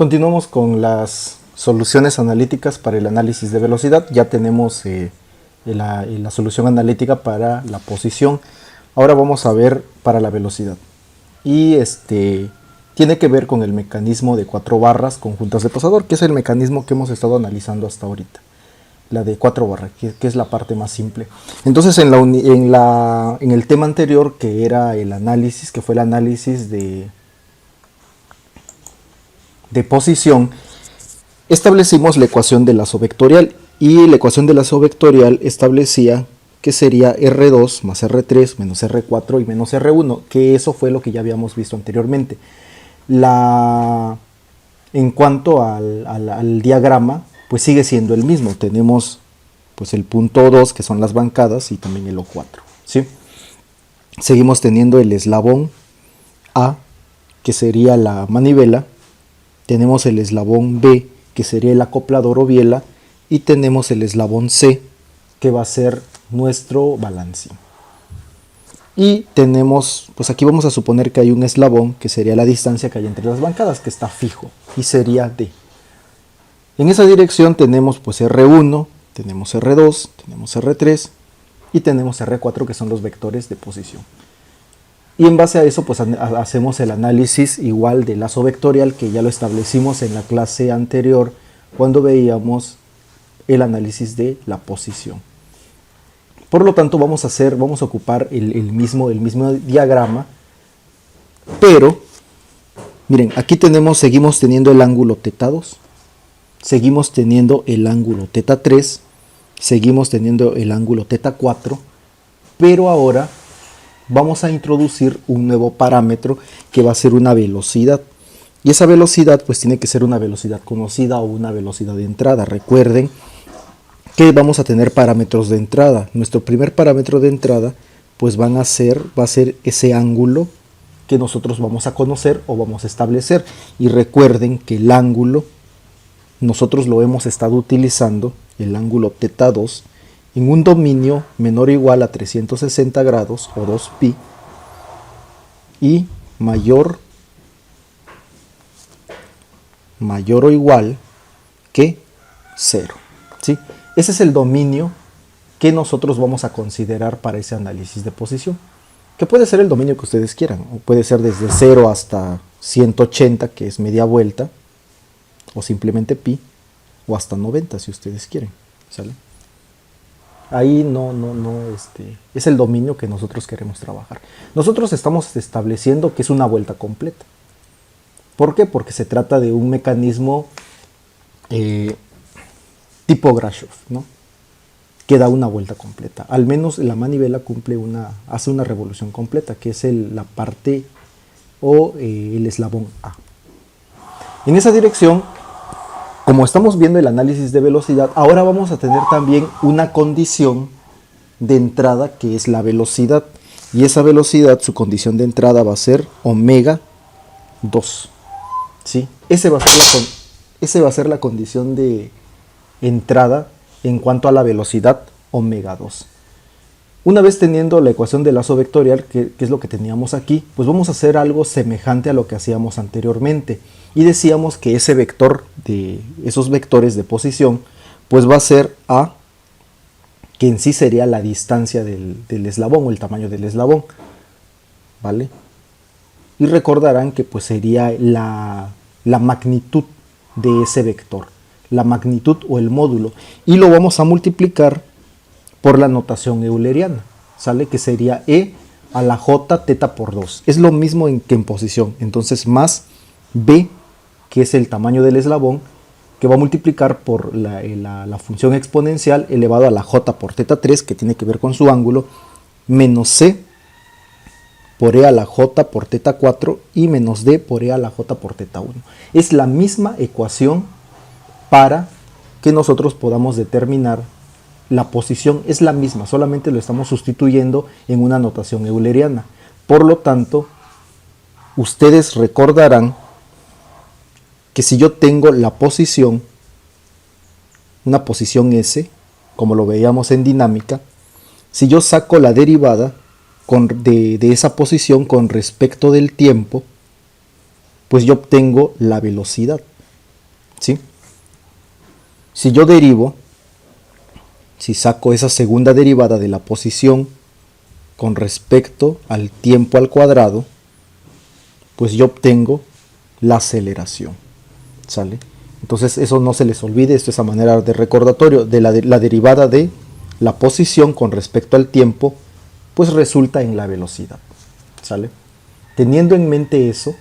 Continuamos con las soluciones analíticas para el análisis de velocidad. Ya tenemos la solución analítica para la posición. Ahora vamos a ver para la velocidad. Y tiene que ver con el mecanismo de 4 barras conjuntas de pasador, que es el mecanismo que hemos estado analizando hasta ahorita. La de 4 barras, que es la parte más simple. Entonces en el tema anterior, que era el análisis, que fue el análisis de posición, establecimos la ecuación de lazo vectorial, y la ecuación de lazo vectorial establecía que sería R2 más R3 menos R4 y menos R1, que eso fue lo que ya habíamos visto anteriormente. En cuanto al diagrama, pues sigue siendo el mismo. Tenemos pues el punto 2, que son las bancadas, y también el O4, ¿sí? Seguimos teniendo el eslabón A, que sería la manivela. Tenemos el eslabón B, que sería el acoplador o biela, y tenemos el eslabón C, que va a ser nuestro balancín. Y tenemos, pues aquí vamos a suponer que hay un eslabón, que sería la distancia que hay entre las bancadas, que está fijo, y sería D. En esa dirección tenemos pues R1, tenemos R2, tenemos R3, y tenemos R4, que son los vectores de posición. Y en base a eso pues hacemos el análisis igual del lazo vectorial, que ya lo establecimos en la clase anterior cuando veíamos el análisis de la posición. Por lo tanto vamos a ocupar el mismo diagrama, pero miren, aquí seguimos teniendo el ángulo θ2, seguimos teniendo el ángulo θ3, seguimos teniendo el ángulo θ4, pero ahora vamos a introducir un nuevo parámetro, que va a ser una velocidad. Y esa velocidad pues tiene que ser una velocidad conocida o una velocidad de entrada. Recuerden que vamos a tener parámetros de entrada. Nuestro primer parámetro de entrada pues va a ser ese ángulo que nosotros vamos a conocer o vamos a establecer. Y recuerden que el ángulo nosotros lo hemos estado utilizando, el ángulo θ2, en un dominio menor o igual a 360 grados o 2π y mayor o igual que 0, ¿sí? Ese es el dominio que nosotros vamos a considerar para ese análisis de posición, que puede ser el dominio que ustedes quieran, o puede ser desde 0 hasta 180, que es media vuelta, o simplemente pi, o hasta 90 si ustedes quieren, ¿sale? Ahí es el dominio que nosotros queremos trabajar. Nosotros estamos estableciendo que es una vuelta completa. ¿Por qué? Porque se trata de un mecanismo tipo Grashof, ¿no? Que da una vuelta completa. Al menos la manivela hace una revolución completa, que es la parte o el eslabón A. En esa dirección, como estamos viendo el análisis de velocidad, ahora vamos a tener también una condición de entrada, que es la velocidad. Y esa velocidad, su condición de entrada va a ser omega 2. ¿Sí? Ese va a ser la condición de entrada en cuanto a la velocidad omega 2. Una vez teniendo la ecuación de lazo vectorial, que es lo que teníamos aquí, pues vamos a hacer algo semejante a lo que hacíamos anteriormente. Y decíamos que esos vectores de posición, pues va a ser A, que en sí sería la distancia del eslabón o el tamaño del eslabón, ¿vale? Y recordarán que pues sería la magnitud de ese vector, la magnitud o el módulo, y lo vamos a multiplicar por la notación euleriana, ¿sale? Que sería E a la J θ por 2. Es lo mismo que en posición, entonces más B, que es el tamaño del eslabón, que va a multiplicar por la función exponencial elevado a la J por θ3, que tiene que ver con su ángulo, menos C por E a la J por θ4 y menos D por E a la J por θ1. Es la misma ecuación para que nosotros podamos determinar la posición, es la misma, solamente lo estamos sustituyendo en una notación euleriana. Por lo tanto, ustedes recordarán que si yo tengo la posición, una posición S, como lo veíamos en dinámica, si yo saco la derivada de esa posición con respecto del tiempo, pues yo obtengo la velocidad. ¿sí? Si yo derivo, si saco esa segunda derivada de la posición con respecto al tiempo al cuadrado, pues yo obtengo la aceleración, ¿sale? Entonces eso no se les olvide, esto es a manera de recordatorio, de la derivada de la posición con respecto al tiempo, pues resulta en la velocidad, ¿sale? Teniendo en mente eso,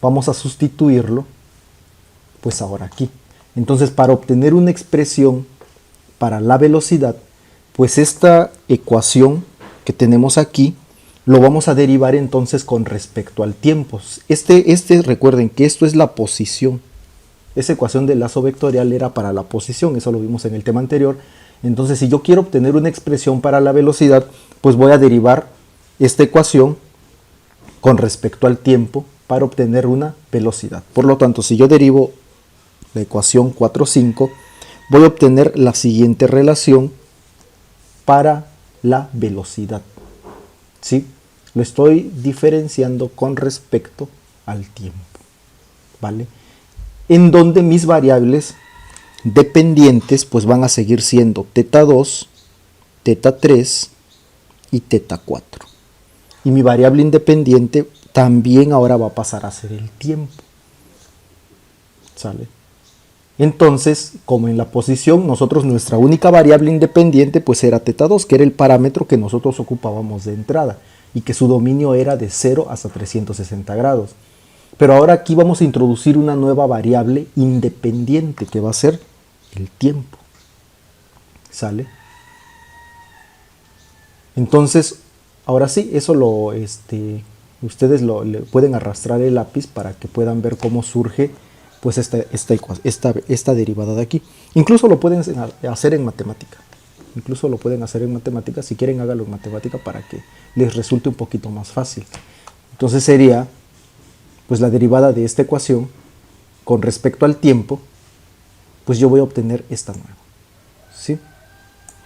vamos a sustituirlo, pues ahora aquí. Entonces, para obtener una expresión para la velocidad, pues esta ecuación que tenemos aquí, lo vamos a derivar entonces con respecto al tiempo. Recuerden que esto es la posición. Esa ecuación del lazo vectorial era para la posición, eso lo vimos en el tema anterior. Entonces, si yo quiero obtener una expresión para la velocidad, pues voy a derivar esta ecuación con respecto al tiempo para obtener una velocidad. Por lo tanto, si yo derivo la ecuación 4,5, voy a obtener la siguiente relación para la velocidad, ¿sí? Lo estoy diferenciando con respecto al tiempo, ¿vale? En donde mis variables dependientes pues van a seguir siendo θ2, θ3 y θ4. Y mi variable independiente también ahora va a pasar a ser el tiempo, ¿sale? Entonces, como en la posición, nuestra única variable independiente pues era θ2, que era el parámetro que nosotros ocupábamos de entrada y que su dominio era de 0 hasta 360 grados. Pero ahora aquí vamos a introducir una nueva variable independiente que va a ser el tiempo, ¿sale? Entonces, ahora sí, eso ustedes le pueden arrastrar el lápiz para que puedan ver cómo surge pues esta derivada de aquí. Incluso lo pueden hacer en matemática. Si quieren, háganlo en matemática para que les resulte un poquito más fácil. Entonces sería pues la derivada de esta ecuación con respecto al tiempo, pues yo voy a obtener esta nueva, ¿sí?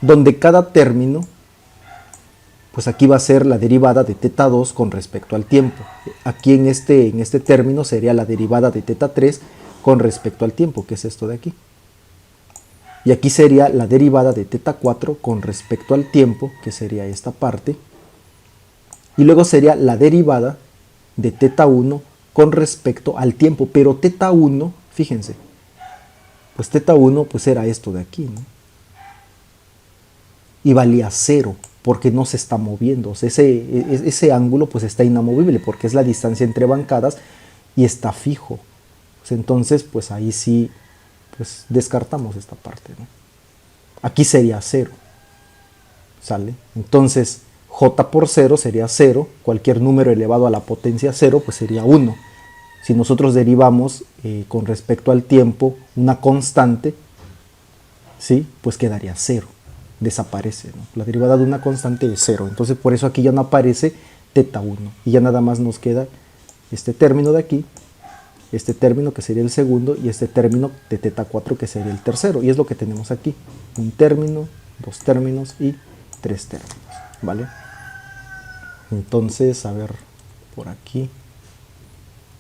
Donde cada término, pues aquí va a ser la derivada de θ2 con respecto al tiempo. Aquí en este término sería la derivada de θ3 con respecto al tiempo, que es esto de aquí. Y aquí sería la derivada de θ4 con respecto al tiempo, que sería esta parte. Y luego sería la derivada de θ1 con respecto al tiempo. Pero θ1, fíjense, pues θ1 pues era esto de aquí, ¿no? Y valía 0, porque no se está moviendo. O sea, ese ángulo pues está inamovible, porque es la distancia entre bancadas y está fijo. Entonces, pues ahí sí, pues descartamos esta parte, ¿no? Aquí sería 0, ¿sale? Entonces, j por 0 sería 0, cualquier número elevado a la potencia 0, pues sería 1. Si nosotros derivamos con respecto al tiempo una constante, ¿sí? Pues quedaría 0, desaparece, ¿no? La derivada de una constante es 0, entonces por eso aquí ya no aparece θ1, y ya nada más nos queda este término de aquí, este término que sería el segundo y este término de θ4 que sería el tercero, y es lo que tenemos aquí, un término, dos términos y tres términos, ¿vale? Entonces, a ver, por aquí,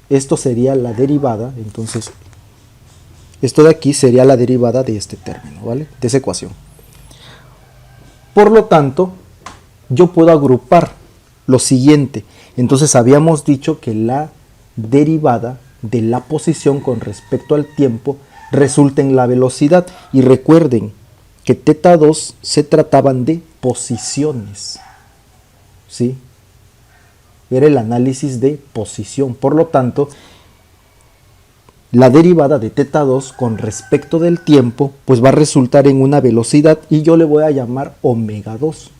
esto sería la derivada, entonces, esto de aquí sería la derivada de este término, ¿vale? De esa ecuación. Por lo tanto, yo puedo agrupar lo siguiente, entonces habíamos dicho que la derivada de la posición con respecto al tiempo resulta en la velocidad, y recuerden que θ2 se trataban de posiciones, ¿sí? Era el análisis de posición, por lo tanto la derivada de θ2 con respecto del tiempo pues va a resultar en una velocidad, y yo le voy a llamar omega 2.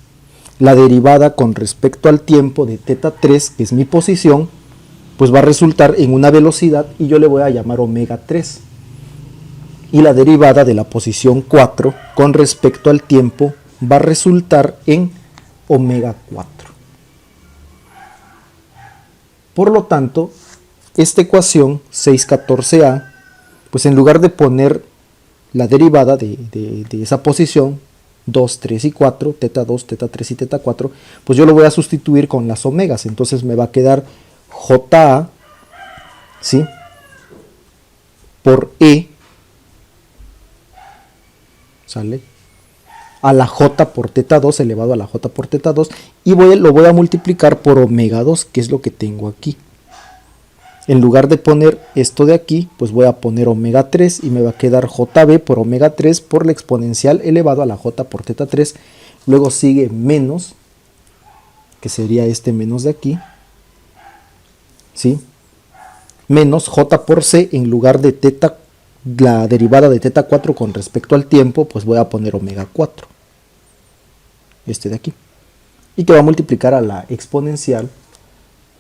La derivada con respecto al tiempo de θ3, que es mi posición, pues va a resultar en una velocidad, y yo le voy a llamar omega 3. Y la derivada de la posición 4 con respecto al tiempo va a resultar en omega 4. Por lo tanto, esta ecuación 614a, pues en lugar de poner la derivada de esa posición 2, 3 y 4, θ2, θ3 y θ4, pues yo lo voy a sustituir con las omegas. Entonces me va a quedar JA, ¿sí? por E, ¿sale? A la J por teta 2 elevado a la J por teta 2 y lo voy a multiplicar por omega 2, que es lo que tengo aquí. En lugar de poner esto de aquí, pues voy a poner omega 3 y me va a quedar JB por omega 3 por la exponencial elevado a la J por teta 3. Luego sigue menos, que sería este menos de aquí, ¿sí? Menos J por C en lugar de teta, la derivada de teta 4 con respecto al tiempo, pues voy a poner omega 4. Este de aquí. Y que va a multiplicar a la exponencial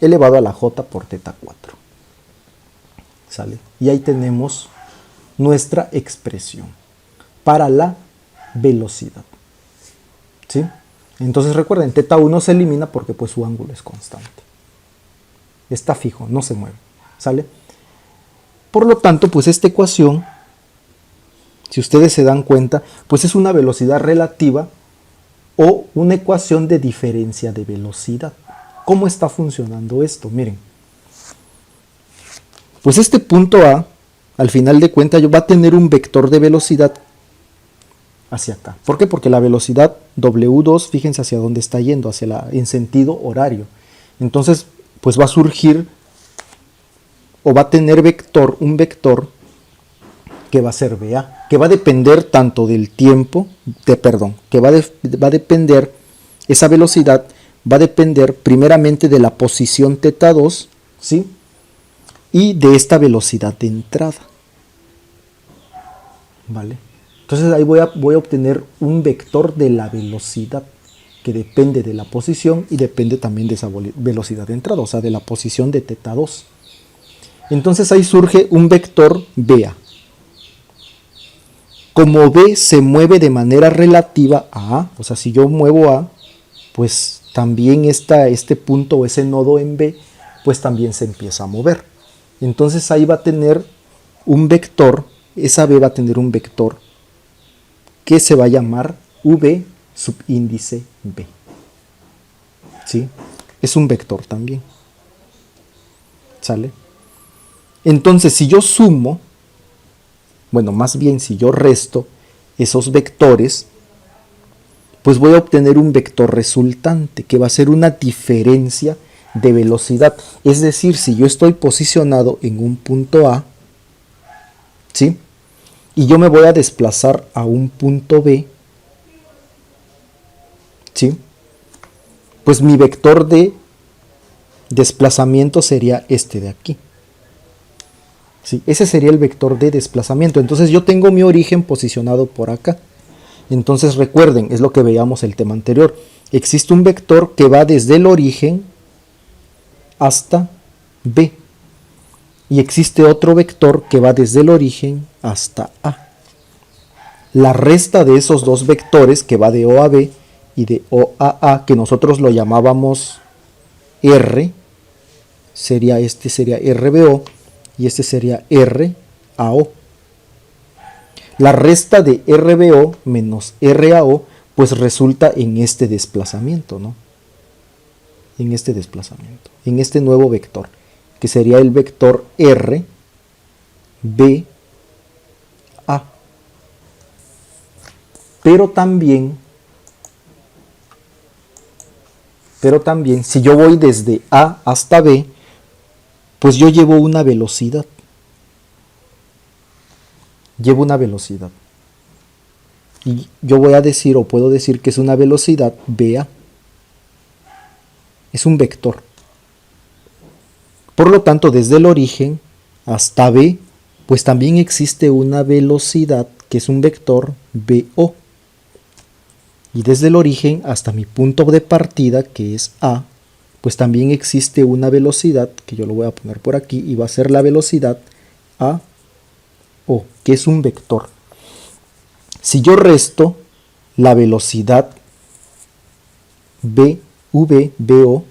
elevado a la J por teta 4. ¿Sale? Y ahí tenemos nuestra expresión para la velocidad. ¿Sí? Entonces recuerden, teta 1 se elimina porque pues su ángulo es constante. Está fijo, no se mueve. ¿Sale? Por lo tanto, pues esta ecuación, si ustedes se dan cuenta, pues es una velocidad relativa o una ecuación de diferencia de velocidad. ¿Cómo está funcionando esto? Miren. Pues este punto A, al final de cuentas, va a tener un vector de velocidad hacia acá. ¿Por qué? Porque la velocidad W2, fíjense hacia dónde está yendo, en sentido horario. Entonces, pues va a surgir o va a tener un vector que va a ser BA, que va a depender tanto del tiempo, que va a depender, esa velocidad va a depender primeramente de la posición teta 2, ¿sí? Y de esta velocidad de entrada. ¿Vale? Entonces ahí voy a obtener un vector de la velocidad que depende de la posición y depende también de esa velocidad de entrada, o sea, de la posición de teta 2. Entonces ahí surge un vector BA. Como B se mueve de manera relativa a A, o sea, si yo muevo A, pues también este punto o ese nodo en B, pues también se empieza a mover. Entonces ahí va a tener un vector, esa B va a tener un vector que se va a llamar V subíndice B. ¿Sí? Es un vector también. ¿Sale? Entonces si yo sumo, bueno, más bien si yo resto esos vectores, pues voy a obtener un vector resultante que va a ser una diferencia de velocidad. Es decir, si yo estoy posicionado en un punto A, ¿sí? Y yo me voy a desplazar a un punto B, ¿sí? Pues mi vector de desplazamiento sería este de aquí. ¿Sí? Ese sería el vector de desplazamiento. Entonces yo tengo mi origen posicionado por acá. Entonces recuerden, es lo que veíamos el tema anterior. Existe un vector que va desde el origen hasta B. Y existe otro vector que va desde el origen hasta A. La resta de esos dos vectores, que va de O a B y de O a A, que nosotros lo llamábamos R, sería RBO y este sería RAO. La resta de RBO menos RAO pues resulta en este desplazamiento, ¿no? En este desplazamiento, en este nuevo vector, que sería el vector RBA. Pero también, si yo voy desde A hasta B, pues yo llevo una velocidad. Llevo una velocidad. Y yo voy a decir, o puedo decir que es una velocidad BA. Es un vector. Por lo tanto, desde el origen hasta B, pues también existe una velocidad que es un vector BO. Y desde el origen hasta mi punto de partida, que es A, pues también existe una velocidad, que yo lo voy a poner por aquí, y va a ser la velocidad AO, que es un vector. Si yo resto la velocidad BO,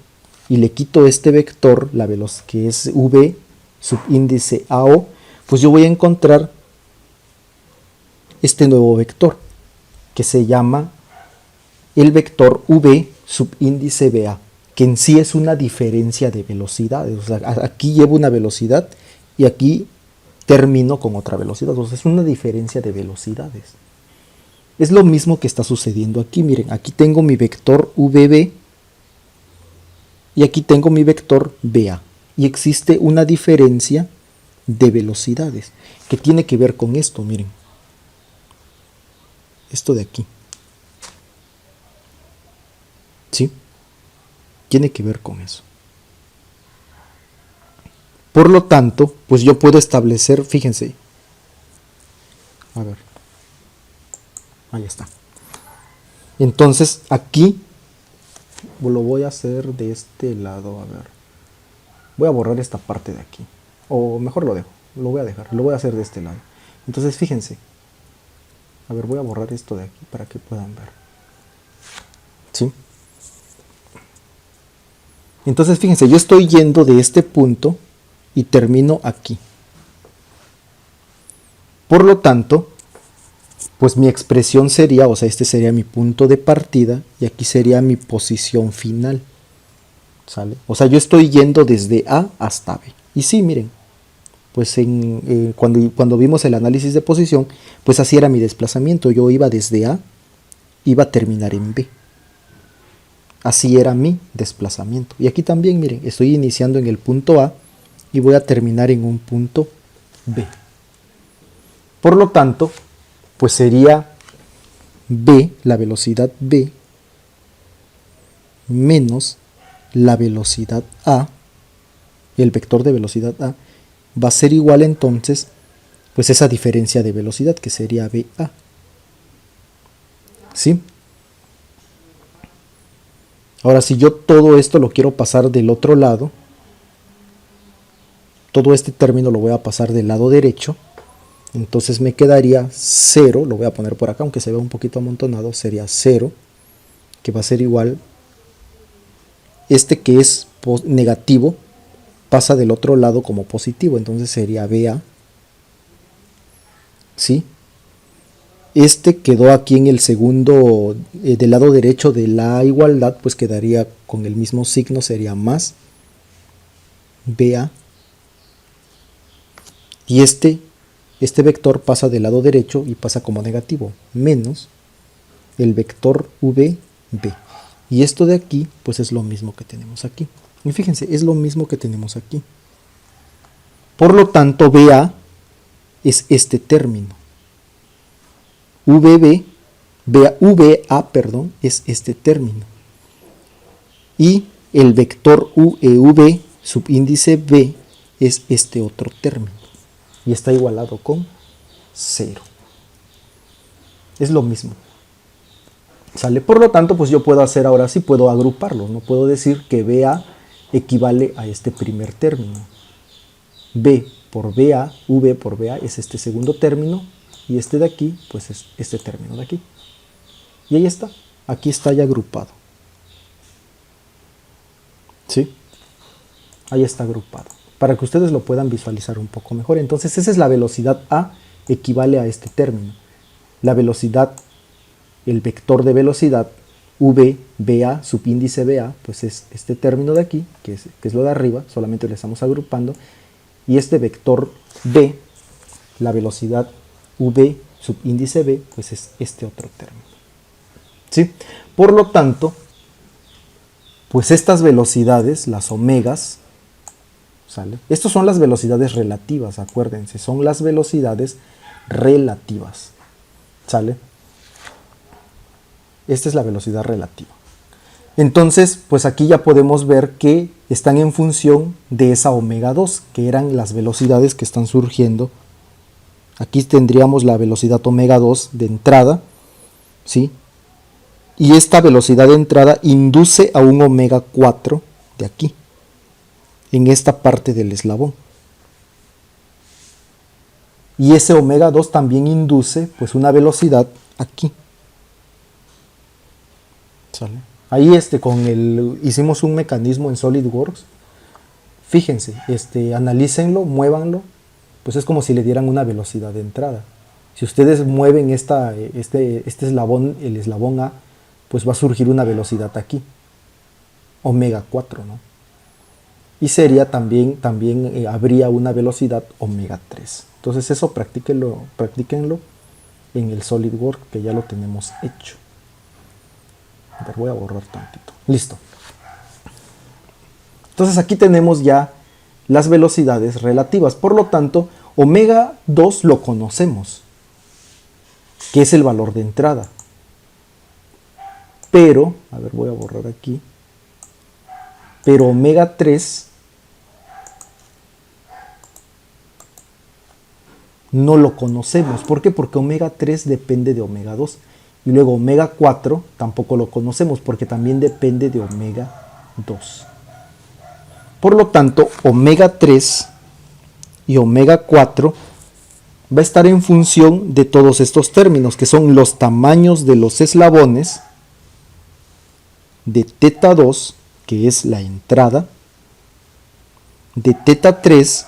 y le quito este vector, que es V subíndice AO, pues yo voy a encontrar este nuevo vector, que se llama el vector V subíndice BA, que en sí es una diferencia de velocidades. O sea, aquí llevo una velocidad y aquí termino con otra velocidad. Entonces es una diferencia de velocidades. Es lo mismo que está sucediendo aquí. Miren, aquí tengo mi vector VB y aquí tengo mi vector VA. Y existe una diferencia de velocidades que tiene que ver con esto, miren. Esto de aquí. ¿Sí? Tiene que ver con eso. Por lo tanto, pues yo puedo establecer, fíjense. A ver. Ahí está. Entonces, aquí lo voy a hacer de este lado, a ver. Voy a borrar esta parte de aquí. O mejor lo dejo, lo voy a dejar, lo voy a hacer de este lado. Entonces, fíjense. A ver, voy a borrar esto de aquí para que puedan ver. ¿Sí? Entonces, fíjense, yo estoy yendo de este punto y termino aquí. Por lo tanto, pues mi expresión sería, o sea, este sería mi punto de partida y aquí sería mi posición final. ¿Sale? O sea, yo estoy yendo desde A hasta B. Y sí, miren, pues cuando vimos el análisis de posición, pues así era mi desplazamiento. Yo iba desde A, iba a terminar en B. Así era mi desplazamiento. Y aquí también, miren, estoy iniciando en el punto A y voy a terminar en un punto B. Por lo tanto, pues sería B, la velocidad B, menos la velocidad A, el vector de velocidad A, va a ser igual entonces, pues esa diferencia de velocidad que sería BA. ¿Sí? Ahora, si yo todo esto lo quiero pasar del otro lado, todo este término lo voy a pasar del lado derecho, entonces me quedaría 0, lo voy a poner por acá, aunque se vea un poquito amontonado, sería 0, que va a ser igual, este que es negativo, pasa del otro lado como positivo, entonces sería BA, ¿sí? Este quedó aquí en el segundo, del lado derecho de la igualdad, pues quedaría con el mismo signo, sería más BA, y este vector pasa del lado derecho y pasa como negativo, menos el vector VB. Y esto de aquí, pues es lo mismo que tenemos aquí. Y fíjense, es lo mismo que tenemos aquí. Por lo tanto, BA es este término. VA, perdón, es este término. Y el vector V subíndice B es este otro término. Y está igualado con 0. Es lo mismo. ¿Sale? Por lo tanto, pues yo puedo hacer ahora sí, puedo agruparlo. No puedo decir que BA equivale a este primer término. B por BA, V por BA es este segundo término. Y este de aquí, pues es este término de aquí. Y ahí está. Aquí está ya agrupado. ¿Sí? Ahí está agrupado. Para que ustedes lo puedan visualizar un poco mejor. Entonces esa es la velocidad A, equivale a este término. La velocidad, el vector de velocidad VBA, subíndice BA, pues es este término de aquí, que es lo de arriba, solamente lo estamos agrupando. Y este vector B, la velocidad V subíndice B, pues es este otro término. ¿Sí? Por lo tanto, pues estas velocidades, las omegas, ¿sale? Estas son las velocidades relativas, acuérdense, son las velocidades relativas, ¿sale? Esta es la velocidad relativa. Entonces, pues aquí ya podemos ver que están en función de esa omega 2, que eran las velocidades que están surgiendo. Aquí tendríamos la velocidad omega 2 de entrada, ¿sí? Y esta velocidad de entrada induce a un omega 4 de aquí, en esta parte del eslabón. Y ese omega 2 también induce pues una velocidad aquí. ¿Sale? Ahí hicimos un mecanismo en SolidWorks. Fíjense, analícenlo, muévanlo, pues es como si le dieran una velocidad de entrada. Si ustedes mueven este eslabón, el eslabón A, pues va a surgir una velocidad aquí, omega 4, ¿no? y sería también habría una velocidad omega 3. Entonces eso practíquenlo en el SolidWorks, que ya lo tenemos hecho. A ver, voy a borrar tantito. Listo. Entonces aquí tenemos ya las velocidades relativas. Por lo tanto, omega 2 lo conocemos, que es el valor de entrada. Pero, a ver, voy a borrar aquí. Pero omega 3 no lo conocemos. ¿Por qué? Porque omega 3 depende de omega 2. Y luego omega 4 tampoco lo conocemos porque también depende de omega 2. Por lo tanto, omega 3 y omega 4 va a estar en función de todos estos términos, que son los tamaños de los eslabones, de teta 2, que es la entrada, de teta 3,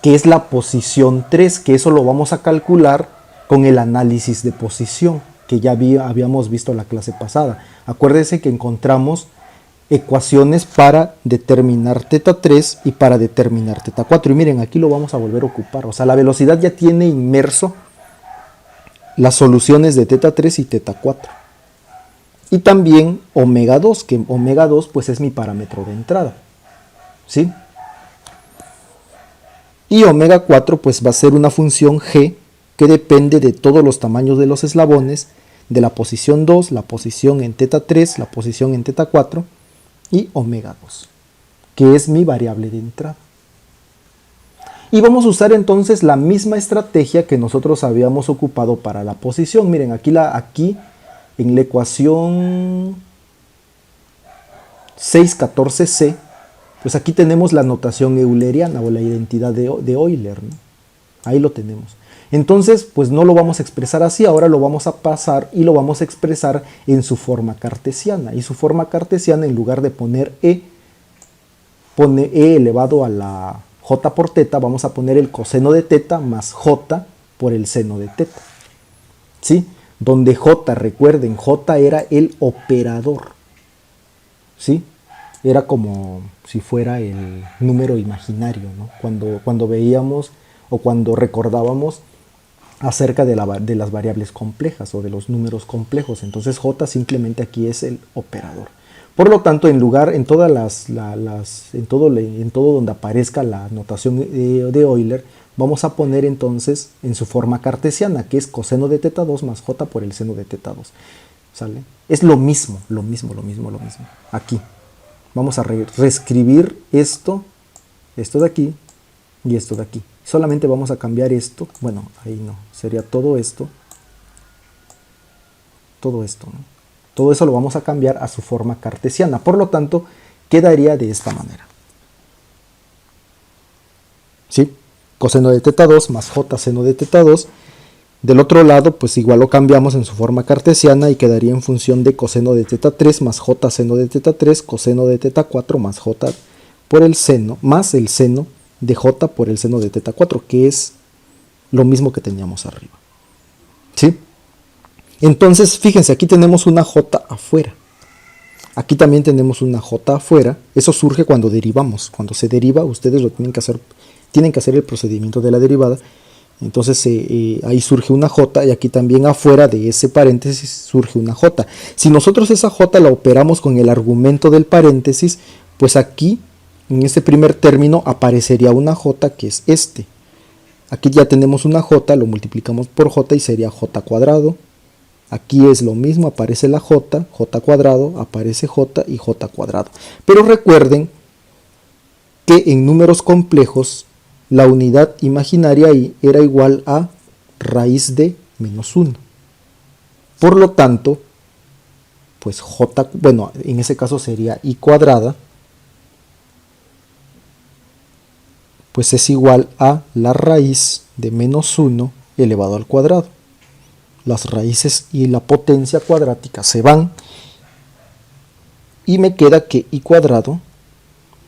que es la posición 3, que eso lo vamos a calcular con el análisis de posición, que ya habíamos visto en la clase pasada. Acuérdense que encontramos ecuaciones para determinar teta 3 y para determinar teta 4. Y miren, aquí lo vamos a volver a ocupar. O sea, la velocidad ya tiene inmerso las soluciones de teta 3 y teta 4. Y también omega 2, que omega 2 pues es mi parámetro de entrada. ¿Sí? Y omega 4 pues va a ser una función g que depende de todos los tamaños de los eslabones, de la posición 2, la posición en teta 3, la posición en teta 4 y omega 2, que es mi variable de entrada. Y vamos a usar entonces la misma estrategia que nosotros habíamos ocupado para la posición. Miren, aquí en la ecuación 614c, pues aquí tenemos la notación euleriana o la identidad de Euler, ¿no? Ahí lo tenemos. Entonces, pues no lo vamos a expresar así, ahora lo vamos a pasar y lo vamos a expresar en su forma cartesiana. Y su forma cartesiana, en lugar de poner pone e elevado a la j por teta, vamos a poner el coseno de teta más j por el seno de teta. ¿Sí? Donde j, recuerden, j era el operador. ¿Sí? Era como si fuera el número imaginario, ¿no? Cuando veíamos o cuando recordábamos acerca de las variables complejas o de los números complejos. Entonces j simplemente aquí es el operador. Por lo tanto, en todo donde aparezca la notación de Euler, vamos a poner entonces en su forma cartesiana, que es coseno de teta 2 más j por el seno de teta 2. ¿Sale? Es lo mismo. Aquí. Vamos a reescribir esto de aquí y esto de aquí. Solamente vamos a cambiar esto. Bueno, ahí no. Sería todo esto. Todo esto, ¿no? Todo eso lo vamos a cambiar a su forma cartesiana. Por lo tanto, quedaría de esta manera. ¿Sí? Coseno de teta 2 más j seno de teta 2. Del otro lado, pues igual lo cambiamos en su forma cartesiana y quedaría en función de coseno de teta 3 más j seno de teta 3, coseno de teta 4 más j por el seno, más el seno de j por el seno de teta 4, que es lo mismo que teníamos arriba. ¿Sí? Entonces, fíjense, aquí tenemos una j afuera. Aquí también tenemos una j afuera. Eso surge cuando derivamos. Cuando se deriva, ustedes lo tienen que hacer el procedimiento de la derivada. Entonces ahí surge una j y aquí también afuera de ese paréntesis surge una j. Si nosotros esa j la operamos con el argumento del paréntesis, pues aquí en este primer término aparecería una j que es este. Aquí ya tenemos una j, lo multiplicamos por j y sería j cuadrado. Aquí es lo mismo, aparece la j cuadrado, aparece j y j cuadrado. Pero recuerden que en números complejos la unidad imaginaria ahí era igual a raíz de menos 1. Por lo tanto, pues j, bueno, en ese caso sería i cuadrada, pues es igual a la raíz de menos 1 elevado al cuadrado. Las raíces y la potencia cuadrática se van y me queda que i cuadrado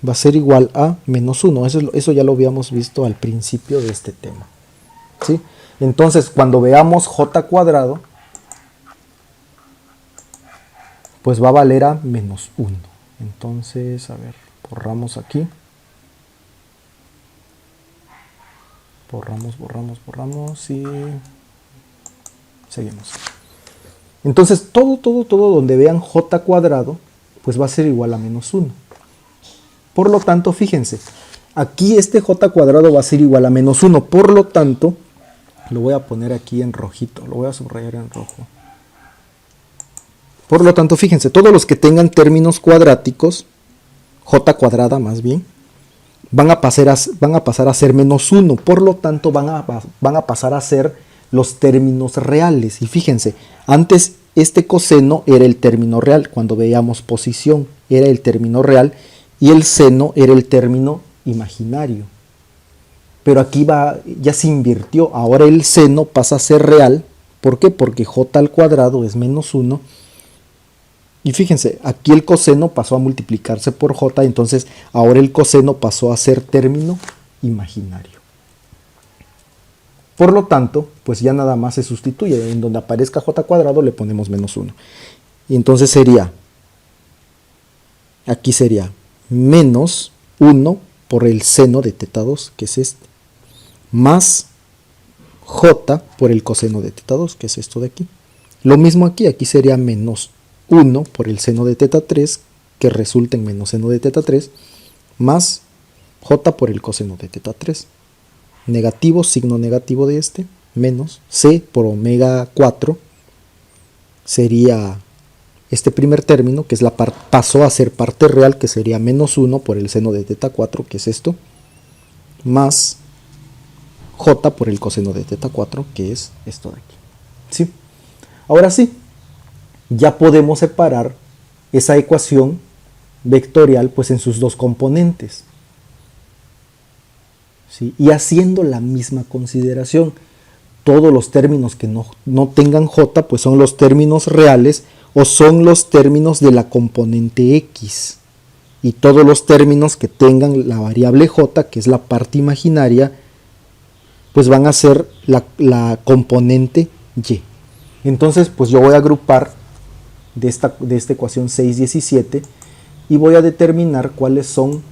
va a ser igual a menos 1. Eso ya lo habíamos visto al principio de este tema. ¿Sí? Entonces, cuando veamos j cuadrado, pues va a valer a menos 1. Entonces, a ver, Borramos aquí. Borramos y seguimos. Entonces todo donde vean j cuadrado, pues va a ser igual a menos 1. Por lo tanto, fíjense, aquí este j cuadrado va a ser igual a menos 1. Por lo tanto, lo voy a poner aquí en rojito, lo voy a subrayar en rojo. Por lo tanto, fíjense, todos los que tengan términos cuadráticos, j cuadrada más bien, van a pasar a ser menos 1. Por lo tanto, van a pasar a ser los términos reales. Y fíjense, antes este coseno era el término real. Cuando veíamos posición era el término real y el seno era el término imaginario. Pero aquí ya se invirtió. Ahora el seno pasa a ser real. ¿Por qué? Porque j al cuadrado es menos 1. Y fíjense, aquí el coseno pasó a multiplicarse por j, entonces ahora el coseno pasó a ser término imaginario. Por lo tanto, pues ya nada más se sustituye. En donde aparezca j cuadrado le ponemos menos 1. Y entonces aquí sería menos 1 por el seno de teta 2, que es este, más j por el coseno de teta 2, que es esto de aquí. Lo mismo aquí sería menos 1 por el seno de teta 3, que resulta en menos seno de teta 3, más j por el coseno de teta 3. Negativo, signo negativo de este, menos c por omega 4, sería este primer término, que es pasó a ser parte real, que sería menos 1 por el seno de teta 4, que es esto, más j por el coseno de teta 4, que es esto de aquí. ¿Sí? Ahora sí, ya podemos separar esa ecuación vectorial pues en sus dos componentes. ¿Sí? Y haciendo la misma consideración, todos los términos que no tengan j pues son los términos reales o son los términos de la componente x. Y todos los términos que tengan la variable j, que es la parte imaginaria, pues van a ser la componente y. Entonces pues yo voy a agrupar de esta ecuación 6,17 y voy a determinar cuáles son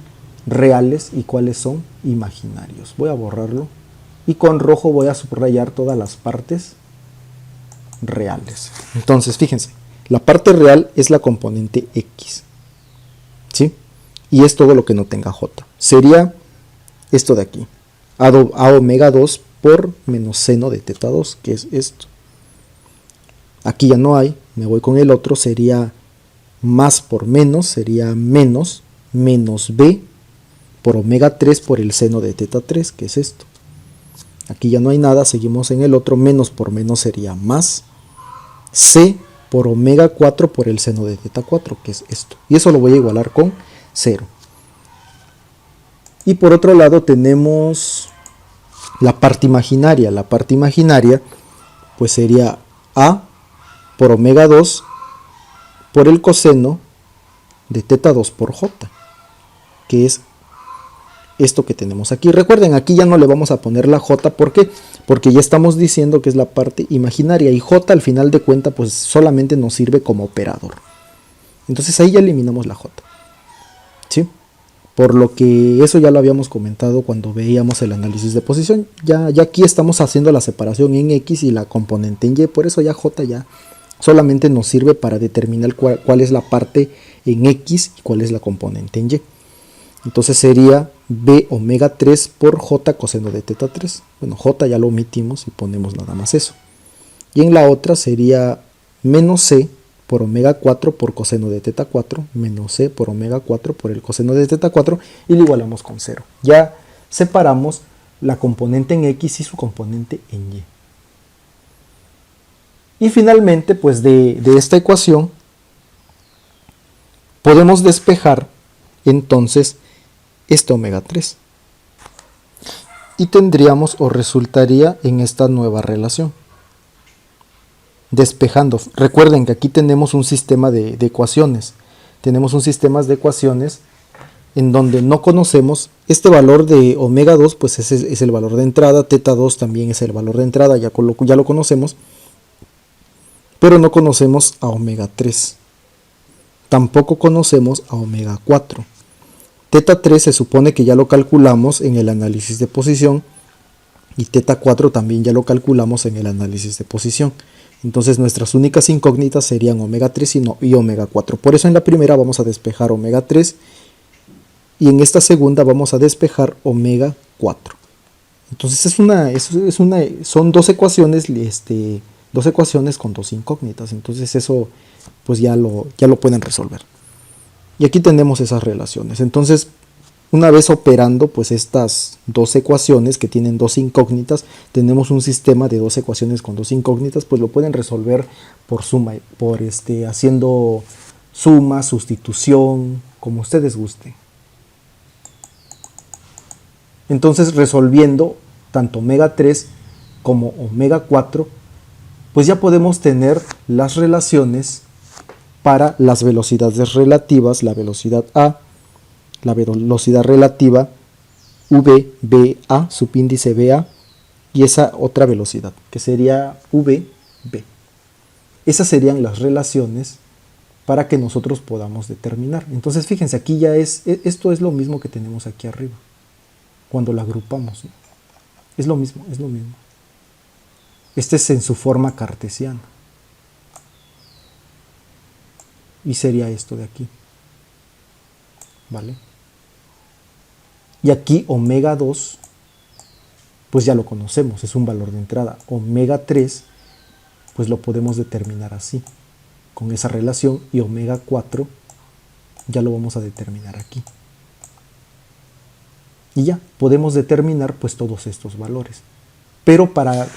reales y cuáles son imaginarios. Voy a borrarlo y con rojo voy a subrayar todas las partes reales. Entonces fíjense, la parte real es la componente x, ¿sí? Y es todo lo que no tenga j. Sería esto de aquí, a omega 2 por menos seno de teta 2, que es esto. Aquí ya no hay, me voy con el otro, sería más por menos, sería menos b por omega 3 por el seno de teta 3, que es esto. Aquí ya no hay nada, seguimos en el otro, menos por menos sería más c por omega 4 por el seno de teta 4, que es esto. Y eso lo voy a igualar con 0. Y por otro lado tenemos la parte imaginaria. La parte imaginaria pues sería a por omega 2 por el coseno de teta 2 por j, que es esto que tenemos aquí. Recuerden, aquí ya no le vamos a poner la j, ¿por qué? Porque ya estamos diciendo que es la parte imaginaria y j al final de cuentas pues solamente nos sirve como operador. Entonces ahí ya eliminamos la j, ¿sí? Por lo que eso ya lo habíamos comentado cuando veíamos el análisis de posición. Ya aquí estamos haciendo la separación en x y la componente en y, por eso ya j ya solamente nos sirve para determinar cuál es la parte en x y cuál es la componente en y. Entonces sería b omega 3 por j coseno de teta 3. Bueno, j ya lo omitimos y ponemos nada más eso. Y en la otra sería menos c por omega 4 por coseno de teta 4, menos c por omega 4 por el coseno de teta 4, y lo igualamos con 0. Ya separamos la componente en x y su componente en y. Y finalmente, pues de esta ecuación, podemos despejar entonces este omega 3. Y tendríamos o resultaría en esta nueva relación. Despejando. Recuerden que aquí tenemos un sistema de ecuaciones. Tenemos un sistema de ecuaciones en donde no conocemos este valor de omega 2, pues ese es el valor de entrada, teta 2 también es el valor de entrada, ya lo conocemos, pero no conocemos a omega 3. Tampoco conocemos a omega 4. Teta 3 se supone que ya lo calculamos en el análisis de posición y teta 4 también ya lo calculamos en el análisis de posición. Entonces nuestras únicas incógnitas serían omega 3 y omega 4. Por eso en la primera vamos a despejar omega 3 y en esta segunda vamos a despejar omega 4. Entonces son dos ecuaciones, dos ecuaciones con dos incógnitas. Entonces eso pues ya lo pueden resolver. Y aquí tenemos esas relaciones. Entonces, una vez operando pues estas dos ecuaciones que tienen dos incógnitas, tenemos un sistema de dos ecuaciones con dos incógnitas, pues lo pueden resolver por suma, haciendo suma, sustitución, como ustedes gusten. Entonces, resolviendo tanto omega 3 como omega 4, pues ya podemos tener las relaciones para las velocidades relativas, la velocidad A, la velocidad relativa V, BA, subíndice BA, y esa otra velocidad, que sería V, B. Esas serían las relaciones para que nosotros podamos determinar. Entonces, fíjense, aquí ya esto es lo mismo que tenemos aquí arriba, cuando la agrupamos, ¿no? Es lo mismo, es lo mismo. Este es en su forma cartesiana. Y sería esto de aquí, ¿vale? Y aquí omega 2, pues ya lo conocemos, es un valor de entrada. Omega 3, pues lo podemos determinar así, con esa relación, y omega 4 ya lo vamos a determinar aquí. Y ya, podemos determinar pues todos estos valores. Pero para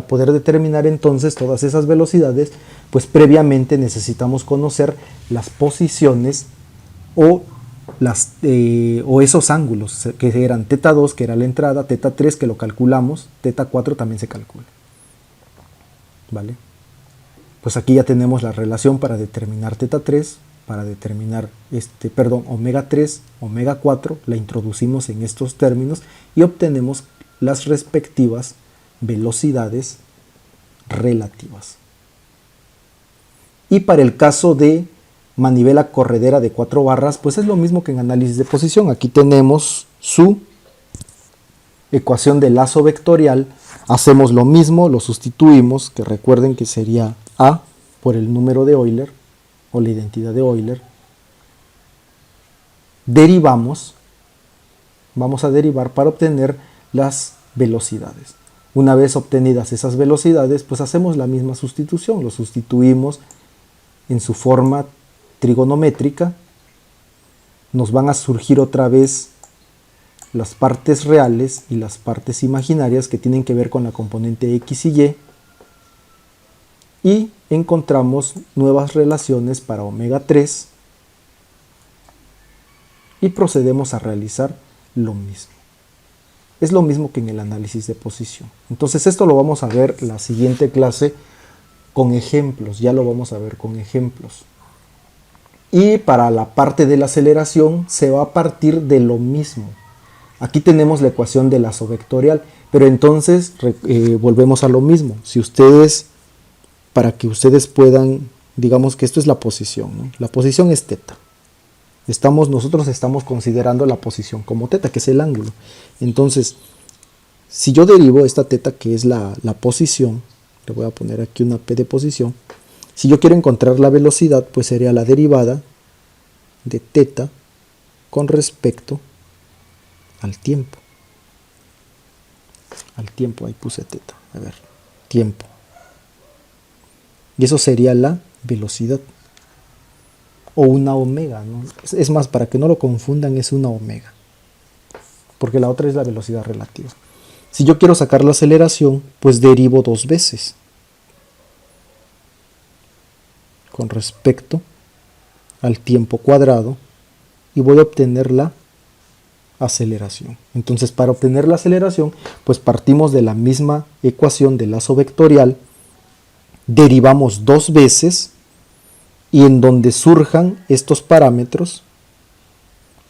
poder determinar entonces todas esas velocidades, pues previamente necesitamos conocer las posiciones o esos ángulos que eran teta 2, que era la entrada, teta 3, que lo calculamos, teta 4 también se calcula. ¿Vale? Pues aquí ya tenemos la relación para determinar teta 3, para determinar omega 3, omega 4, la introducimos en estos términos y obtenemos las respectivas velocidades relativas. Y para el caso de manivela corredera de 4 barras, pues es lo mismo que en análisis de posición. Aquí tenemos su ecuación de lazo vectorial, hacemos lo mismo, lo sustituimos, que recuerden que sería A por el número de Euler, o la identidad de Euler. Derivamos, vamos a derivar para obtener las velocidades. Una vez obtenidas esas velocidades, pues hacemos la misma sustitución, lo sustituimos en su forma trigonométrica, nos van a surgir otra vez las partes reales y las partes imaginarias que tienen que ver con la componente X y Y encontramos nuevas relaciones para omega 3 y procedemos a realizar lo mismo. Es lo mismo que en el análisis de posición. Entonces esto lo vamos a ver la siguiente clase con ejemplos, ya lo vamos a ver con ejemplos. Y para la parte de la aceleración se va a partir de lo mismo. Aquí tenemos la ecuación de lazo vectorial, pero entonces volvemos a lo mismo. Si ustedes, para que ustedes puedan, digamos que esto es la posición, ¿no? La posición es teta. Nosotros estamos considerando la posición como teta, que es el ángulo. Entonces, si yo derivo esta teta, que es la posición, le voy a poner aquí una P de posición. Si yo quiero encontrar la velocidad, pues sería la derivada de teta con respecto al tiempo. Al tiempo, ahí puse teta. A ver, tiempo. Y eso sería la velocidad. O una omega, ¿no? Es más, para que no lo confundan, es una omega. Porque la otra es la velocidad relativa. Si yo quiero sacar la aceleración, pues derivo dos veces. Con respecto al tiempo cuadrado. Y voy a obtener la aceleración. Entonces, para obtener la aceleración, pues partimos de la misma ecuación del lazo vectorial. Derivamos dos veces. Y en donde surjan estos parámetros,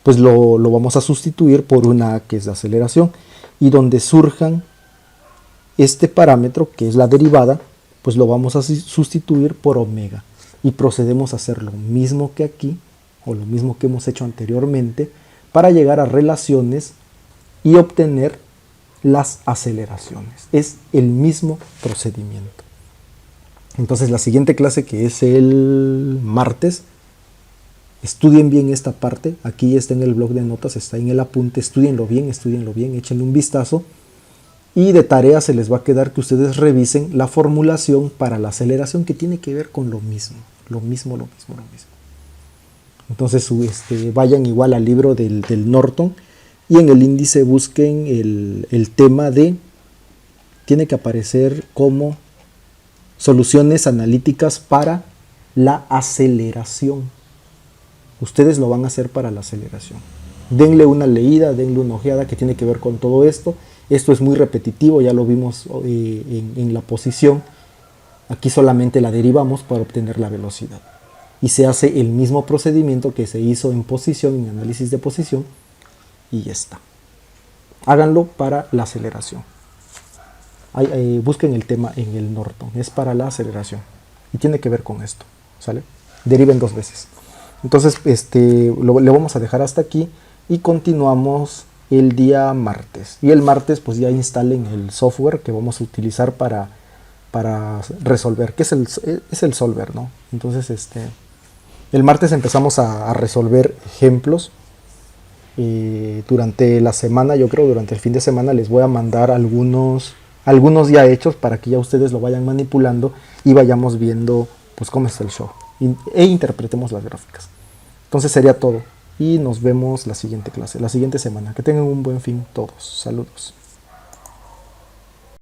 pues lo vamos a sustituir por una A, que es la aceleración. Y donde surjan este parámetro, que es la derivada, pues lo vamos a sustituir por omega. Y procedemos a hacer lo mismo que aquí, o lo mismo que hemos hecho anteriormente, para llegar a relaciones y obtener las aceleraciones. Es el mismo procedimiento. Entonces la siguiente clase, que es el martes, estudien bien esta parte. Aquí está en el blog de notas, está en el apunte. Estudienlo bien, échenle un vistazo. Y de tarea se les va a quedar que ustedes revisen la formulación para la aceleración, que tiene que ver con lo mismo. Entonces vayan igual al libro del Norton y en el índice busquen el tema de, tiene que aparecer como soluciones analíticas para la aceleración. Ustedes lo van a hacer para la aceleración. Denle una leída, denle una ojeada, que tiene que ver con todo esto. Esto es muy repetitivo, ya lo vimos en la posición. Aquí solamente la derivamos para obtener la velocidad. Y se hace el mismo procedimiento que se hizo en posición, en análisis de posición, y ya está. Háganlo para la aceleración. Busquen el tema en el Norton, es para la aceleración. Y tiene que ver con esto, ¿sale? Deriven 2 veces. Entonces, le vamos a dejar hasta aquí y continuamos el día martes. Y el martes, pues ya instalen el software que vamos a utilizar para resolver, que es el solver, ¿no? Entonces, el martes empezamos a resolver ejemplos. Durante la semana, yo creo, durante el fin de semana, les voy a mandar algunos ya hechos para que ya ustedes lo vayan manipulando y vayamos viendo pues cómo está el show e interpretemos las gráficas. Entonces sería todo y nos vemos la siguiente clase, la siguiente semana. Que tengan un buen fin todos. Saludos.